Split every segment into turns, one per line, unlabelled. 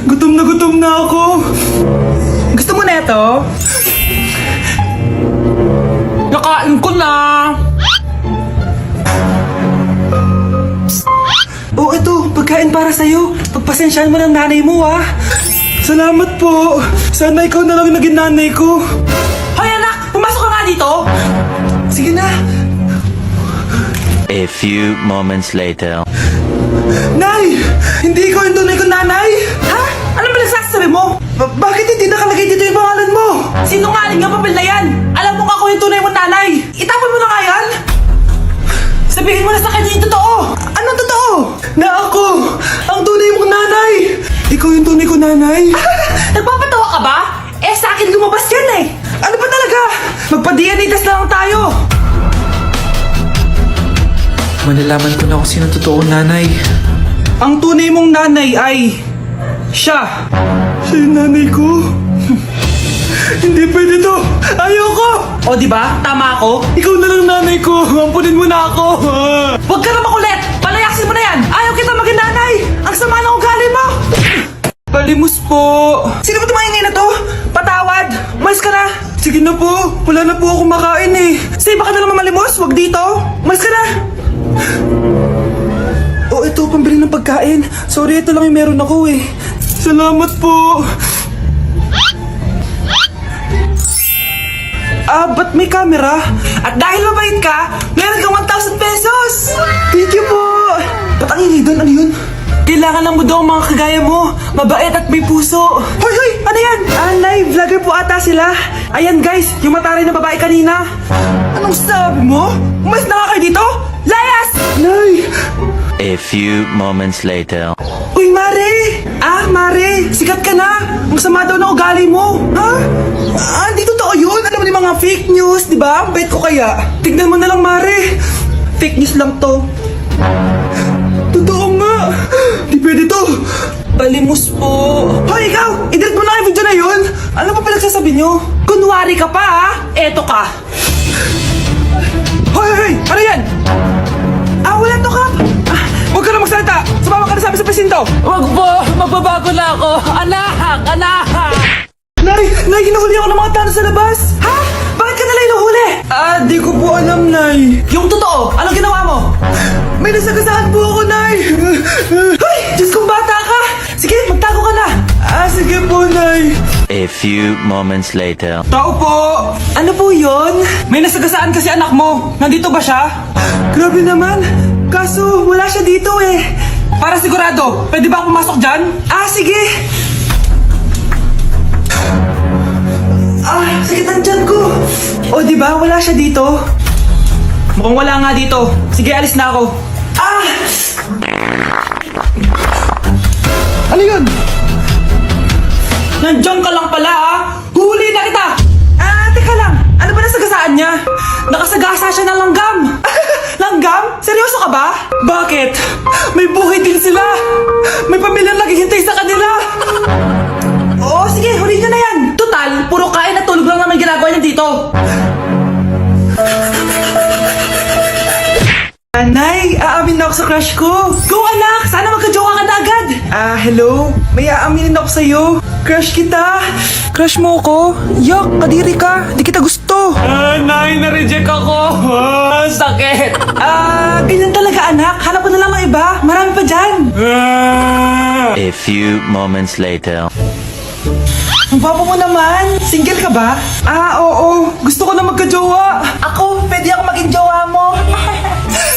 Gutom na ako. Gusto mo na ito? Nakain ko na. Oh, ito, pagkain para sa'yo. Pagpasensyahan mo ng nanay mo, ha? Salamat po. Sana ikaw na lang naging nanay ko. Hoy, anak! Pumasok ka nga dito! Sige na.
A few moments later.
Nay! Hindi ikaw yung tunay kong nanay! Ha? Ano ba nagsasabi mo? Bakit hindi nakalagay dito yung pangalan mo? Sinungaling ang papel na yan! Alam mo nga ako yung tunay mong nanay! Itapon mo na nga yan! Sabihin mo na sa kanya yung totoo! Anong totoo? Na ako! Ang tunay mong nanay! Ikaw yung tunay kong nanay! Nagpapatawa ka ba? Eh sa akin lumabas yan eh! Ano ba talaga? Magpa-DNA test na lang tayo!
Malalaman ko na kung sino totoong nanay.
Ang tunay mong nanay ay... siya! Siya yung nanay ko? Hindi pwede to! Ayoko! O diba? Tama ako? Ikaw na lang nanay ko! Ampunin mo na ako! Huwag ka na makulit! Palayasin mo na yan! Ayaw kita maging nanay! Ang sama ng ugali mo! Palimos po! Sino ba tumahingay na to? Patawad! Umalis ka na! Sige na po! Wala na po ako makain eh! Sige, baka na lang mamalimos! Huwag dito! Umalis ka na! Oh, ito, pambili ng pagkain. Sorry, ito lang yung meron ako eh. Salamat po. Ba't may camera? At dahil mabait ka, meron kang 1,000 pesos! Thank you po! Ba't ang ingay doon? Ano yun? Kailangan lang mo daw ang mga kagaya mo. Mabait at may puso. Hoy, hoy! Ano yan? Nay, vlogger po ata sila. Ayan guys, yung mataray na babae kanina. Anong sabi mo? Umalis na nga kayo dito? Layas! Nay!
A few moments later.
Uy, Mare! Mare! Sikat ka na! Ang sama daw ng ugali mo! Ha? Di totoo yun! Alam mo yung mga fake news, di ba? Ang bait ko kaya. Tignan mo na lang, Mare! Fake news lang to. Totoo nga! Di pwede to! Palimos po! Hoy, ikaw! I-delete mo na yung video na yun! Ano pa pinagsasabi nyo? Kunwari ka pa, ha? Eto ka! Hoy, hoy! Ano yan? Wala to, Kap! Huwag ka na magsalita! Sumama ka na sabi sa presinto!
Wag po! Magbabago na ako! Anak! Anak!
Nay! Nay! Hinuhuli ako ng mga tao sa labas! Ha? Bakit ka nila hinuhuli? Di ko po alam, Nay. Yung totoo! Anong ginawa mo? May nasagasaan po ako, Nay! Hoy! Diyos kong bata ka! Sige, magtago ka na! Sige po, Nay.
A few moments later.
Tao po! Ano po yun? May nasagasaan kasi anak mo. Nandito ba siya? Grabe naman. Kaso, wala siya dito eh. Para sigurado, pwede ba ako pumasok dyan? Sige. Sakit ang tiyan ko. O, diba? Wala siya dito. Mukhang wala nga dito. Sige, alis na ako. Ano yun? Nandiyan ka lang pala, Huli na kita! Teka lang. Ano ba nasagasaan niya? Nakasagasa siya ng langgam. Langgam? Seryoso ka ba? Bakit? May buhay din sila. May pamilyang naghihintay sa kanila. Oo, sige. Huli niyo na yan. Total, puro kain at tulog lang naman ginagawa niya dito. Nay, aamin na ako sa crush ko. Go anak! Sana magka-jowa ka na agad. Hello? May aaminin ako sa'yo. Crush kita. Crush mo ako? Yuck, kadiri ka. Di kita gusto.
Nay, na-reject ako! Sakit!
Ganyan talaga anak. Hanap mo na lang ng iba. Marami pa dyan.
A few moments later.
Ang papa mo naman. Single ka ba? Oo. Gusto ko na magka-jowa. Ako, pwede ako maging jowa mo.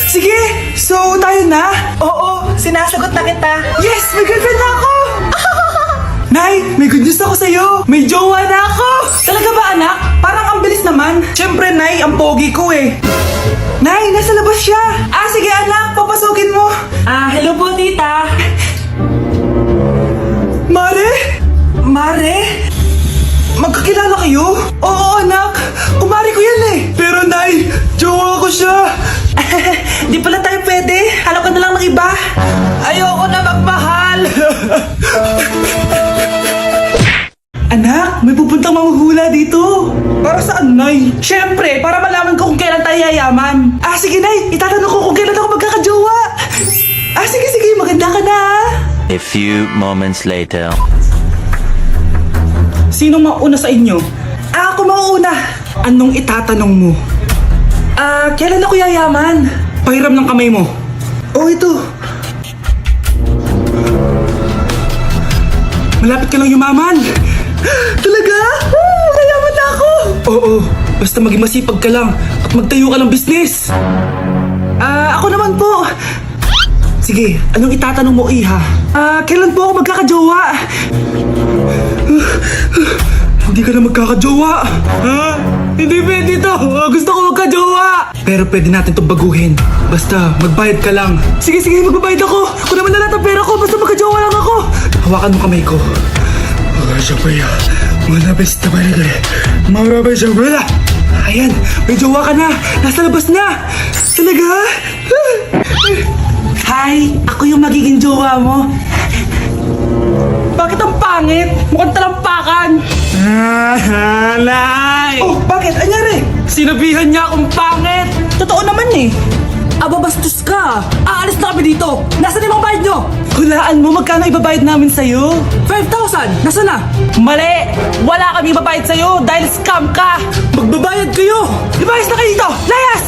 Sige, so tayo na? Oo, sinasagot na kita. Yes, may girlfriend na ako! Nay, may good news ako sa'yo. May jowa na ako! Talaga ba anak? Parang ang bilis naman. Siyempre, Nay, ang pogi ko eh. Nay, nasa labas siya. Sige anak, papasukin mo. Hello po tita. Mare? Mare? Magkakilala kayo? Oo anak, kumari ko yan eh. Pero Nay, jowa ko siya. Di pala tayo pwede. Hanap ka na lang ng iba. Ayoko na magmahal. Anak, may pupuntang manghuhula dito. Para saan, Nay? Siyempre, para malaman ko kung kailan tayo yayaman. Sige, Nay. Itatanong ko kung kailan ako magkakajowa. Sige, maganda ka na.
A few moments later.
Sino mauna sa inyo? Ako mauuna. Anong itatanong mo? Kailan ako yayaman? Pahiram ng kamay mo. Oh, ito. Malapit ka lang yumaman. Talaga? Mayaman na ako. Oo, basta maging masipag ka lang at magtayo ka ng business. Ako naman po. Sige, anong itatanong mo, Iha? Kailan po ako magkakajowa? Hindi ka na magkakajowa. Hindi pwede to. Gusto ko magkajowa. Pero pwede natin itong baguhin. Basta, magbayad ka lang. Sige, magbabayad ako. Kunaman na lahat ang pera ko. Basta magkajowa lang ako. Hawakan mo kamay ko. Ayan, may jowa ka na. Nasa labas na. Talaga? Hi, ako yung magiging jowa mo. Bakit ang pangit? Mukhang talampakan. Nay! Oh, bakit? Anyari? Sinabihan niya akong pangit. Totoo naman eh.
Aba, bastos ka! Aalis na kami dito! Nasaan yung mga bayad nyo?
Hulaan mo, magkano ibabayad namin sa'yo?
5,000! Nasaan na?
Mali! Wala kami ibabayad sa'yo dahil scam ka!
Magbabayad kayo!
Lumayas na kayo dito! Layas!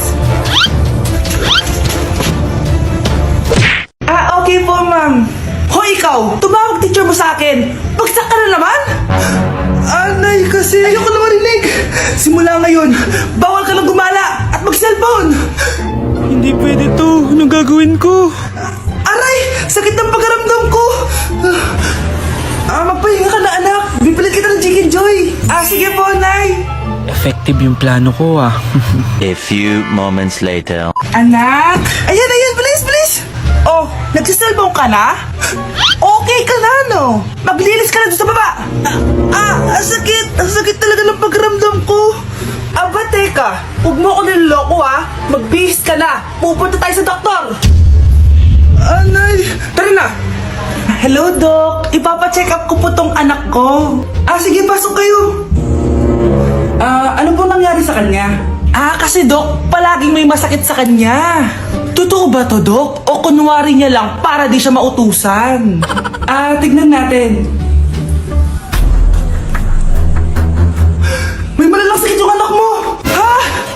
Okay po, ma'am. Hoy, ikaw! Tumawag teacher mo sa akin! Bagsak ka na naman? Anay, kasi ayoko na marinig! Simula ngayon, bawal ka lang gumala at mag-cellphone! Hindi pwede to. Anong gagawin ko? Aray! Sakit ng pagkaramdam ko! Magpahinga ka na, anak. Bipilit kita ng Chicken Joy. Sige po, Nay.
Effective yung plano ko ah.
A few moments later.
Anak! Ayan, bilis! Oh, nagsiselfone ka na? Okay ka na, no? Maglilis ka na doon sa baba. Ang sakit. Ang sakit talaga ng pagramdam ko. Aba, teka. Huwag mo ako niloloko, ha? Magbihis ka na. Pupunta tayo sa doktor. Anay. Tara na. Hello, Doc. Ipapacheck up ko po tong anak ko. Sige, pasok kayo. Ano po nangyari sa kanya? Kasi Doc, palaging may masakit sa kanya. Totoo ba to, Doc? O kunwari niya lang para di siya mautusan? Tignan natin. May malalang sakit yung anak mo! Ha?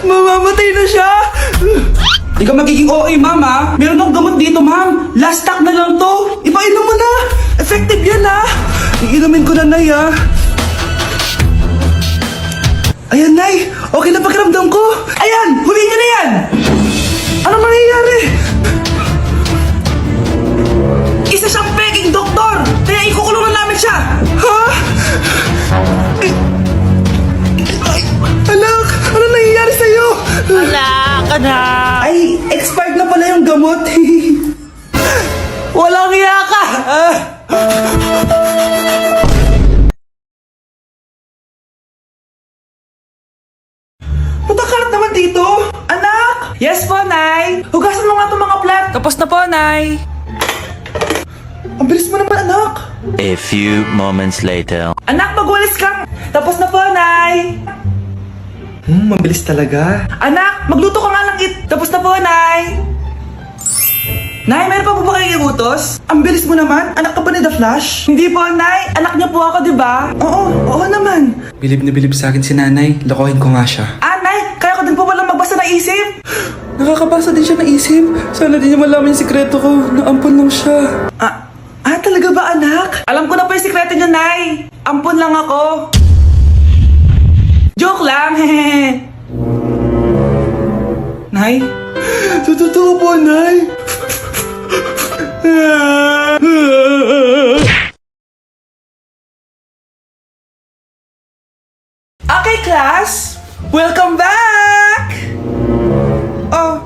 Mamamatay na siya? Di ka magiging OA, mama. Meron akong gamot dito, ma'am. Last stock na lang to. Ipainom mo na. Effective yan, ha? Iinumin ko na, Nay, ha? Ayan, Nay. Okay na pakiramdam ko. Ayan! Huli niyo na yan! Ano mangyayari? Isa siyang peking doktor! Kaya ikukulong na namin siya! Ha? Anak! Ano nangyayari sa'yo?
Anak!
Ay, expired na pala yung gamot. Walang hiya ka! Patakarat naman dito! Anak! Yes po, Nay! Hugasan mo nga itong mga plat!
Tapos na po, Nay!
Ang bilis mo naman, anak!
A few moments later.
Anak, magwalis kang! Tapos na po, Nay! Mabilis talaga. Anak, magluto ka nga ng Tapos na po, Nay! Nay, meron pa po ba kayong ibutos? Ang bilis mo naman. Anak ka ba ni The Flash? Hindi po, Nay. Anak niyo po ako, di ba? Oo naman.
Bilib na bilib sa akin si nanay. Lokohin ko nga siya.
Nay, kaya ko din po palang magbasa ng isip.
Nakakabasa din siya ng isip. Sana din niya malaman yung sikreto ko. Naampon lang siya.
Talaga ba, anak? Alam ko na po yung sikreto niyo, Nay. Ampun lang ako. Joke lang, hehe. Nay? Totoo po, Nay. Okay, class. Welcome back!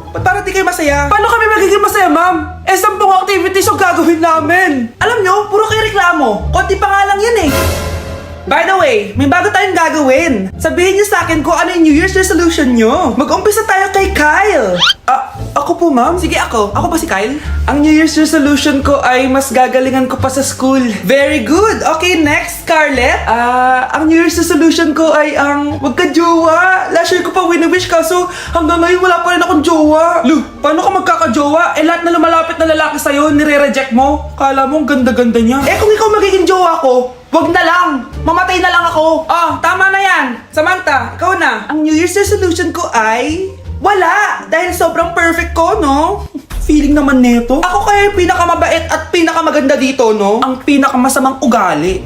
Ba't parang di kayo masaya? Paano kami magiging masaya, ma'am? 10 activities yung gagawin namin. Alam nyo, puro kayo reklamo. Konti pa nga lang yan eh. By the way, may bago tayong gagawin. Sabihin niyo sa akin kung ano yung New Year's resolution nyo. Mag-umpisa tayo kay Kyle.
Ako po, ma'am.
Sige ako. Ako ba si Kyle?
Ang New Year's resolution ko ay mas gagalingan ko pa sa school.
Very good. Okay, next, Scarlett.
Ang New Year's resolution ko ay ang wag ka jowa. Last year ko pa win-wish kaso hanggang ngayon wala pa rin akong jowa.
Lu, paano ka magkakajowa? Eh, lahat na lumalapit na lalaki sa'yo, nire-reject mo. Kala mo, ang ganda-ganda niya.
Eh kung ikaw magiging jowa ko, wag na lang. Mamatay na lang ako.
Oh, tama na yan. Samantha, ikaw na.
Ang New Year's resolution ko ay wala. Dahil sobrang perfect ko, no?
Feeling naman neto.
Ako kaya yung pinakamabait at pinakamaganda dito, no?
Ang pinakamasamang ugali.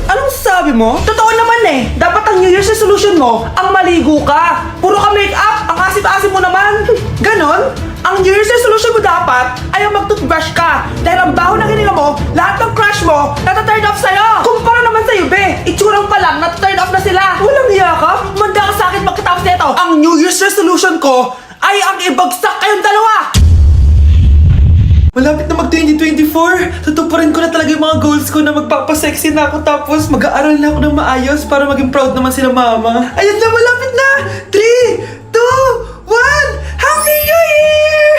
Anong sabi mo? Totoo naman eh. Dapat ang New Year's resolution mo, ang maligo ka. Puro ka make-up, ang asim-asim mo naman. Ganon? Ang New Year's resolution mo dapat ay ang mag-toothbrush ka. Dahil ang baho ng hininga mo, lahat ng crush mo, nata-turn off sa'yo. Kumpara naman sa'yo, be. Itsurang pa lang, nata-turn off na sila. Walang hiya ka? Manda ka sa akin pagkatapos nito. Ang New Year's resolution ko ay ang ibagsak kayong dalawa. Malapit na mag-2024. Tutuparin ko na talaga yung mga goals ko na magpapasexy na ako tapos mag-aaral na ako ng maayos para maging proud naman sila mama. Ayun na, malapit na! 3, 2, 1! Happy New Year!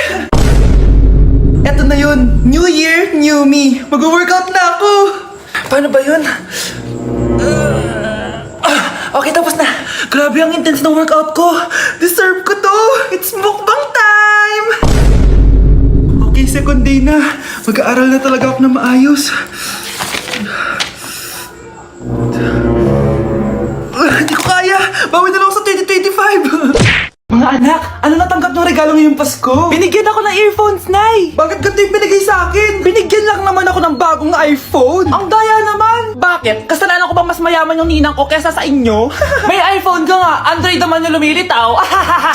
Eto na yun. New Year, new me. Mag-workout na ako. Paano ba yun? Okay, tapos na. Grabe ang intense ng workout ko. Deserve ko to. It's mukbang time! Okay, second day na. Mag-aaral na talaga ako na maayos. Hindi ko kaya. Bawi na lang ako sa 2025. Mga anak, ano natanggap ng regalo ngayong Pasko?
Binigyan ako ng earphones, Nay.
Bakit ganito yung binigay sa akin?
Binigyan lang naman ako ng bagong iPhone.
Ang daya naman!
Bakit? Kasalanan ko ba mas mayaman yung ninang ko kesa sa inyo? May iPhone ka nga. Android naman yung lumilitaw.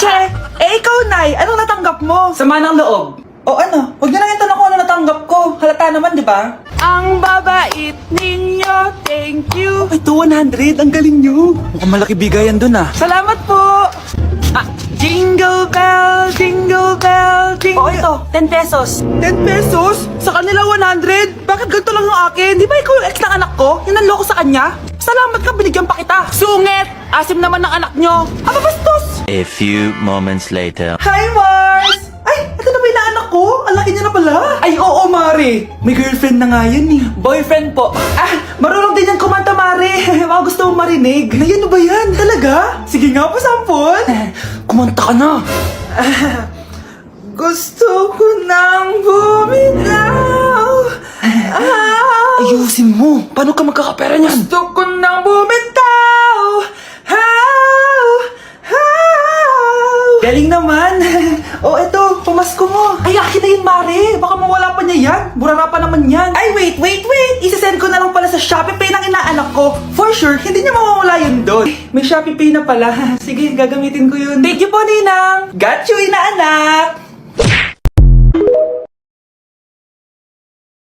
Che, ikaw, Nay, anong natanggap mo?
Sama ng loob.
O ano, huwag niyo lang yung tanong kung ano natanggap ko. Halata naman, di ba?
Ang babait ninyo, thank you.
Ito, 100. Ang galing nyo.
Mukhang malaki bigayan dun ah.
Salamat po!
Jingle bell, jingle bell, jingle...
Oh, ito,
10 pesos.
10 pesos? Sa kanila 100? Bakit ganito lang yung akin? Di ba ikaw yung ex ng anak ko? Yung nanloko sa kanya? Salamat ka, binigyan pa kita.
Sungit! Asim naman ng anak nyo.
Ano bastos?
A few moments later.
Hi, Mars! Ay, ito na ba yung anak ko? Ang laki niya na pala. Ay, oo, Mari. May girlfriend na nga yan eh.
Boyfriend po.
Marunong din yan kumanta, Mari. Mga gusto mong marinig. Yan ba yan? Talaga? Sige nga, pasampon.
Kumanta ka na.
Gusto ko nang bumitaw.
Ayusin mo. Paano ka magkakapera niyan?
Gusto ko nang bumitaw. Galing naman. Eto, pamasko mo. Ay, akin na yun, Mare. Baka mawala pa niya yan. Burara pa naman yan. Ay, wait. Isasend ko na lang pala sa Shopee Pay ng inaanak ko. For sure, hindi niya mawawala yun doon. May Shopee Pay na pala. Sige, gagamitin ko yun.
Thank you po, Ninang.
Got you, inaanak.